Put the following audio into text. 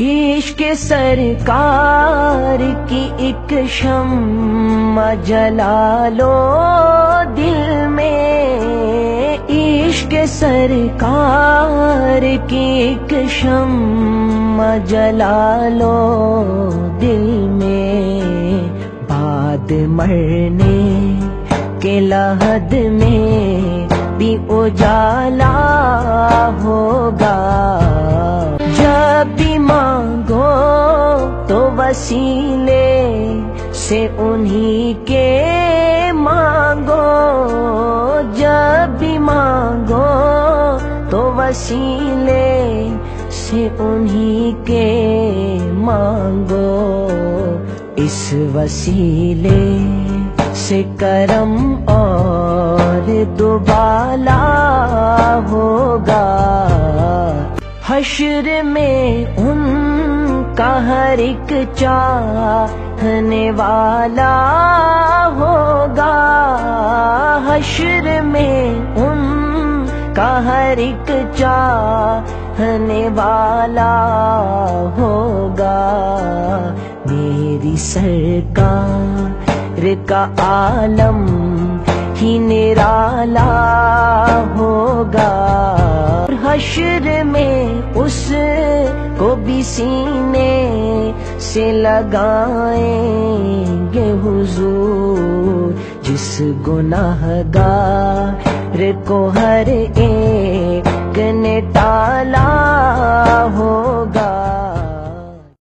عشق سرکار کی ایک شمع جلا لو دل میں، عشق سرکار کی ایک شمع جلا لو دل میں، بعد مرنے کے لحد میں بھی اجالا ہوگا، جب بھی مانگو تو وسیلے سے انہی کے مانگو، جب بھی مانگو تو وسیلے سے انہی کے مانگو، اس وسیلے سے کرم اور دوبالا ہوگا، حشر میں ان کا ہر ایک چاہنے والا ہوگا، حشر میں ان کا ہر ایک چاہنے والا ہوگا، میری سرکار کا عالم ہی نرالا ہوگا، حشر میں اس کو بھی سینے سے لگائیں گے حضور، جس گناہگار کو ہر ایک نے ٹالا ہوگا۔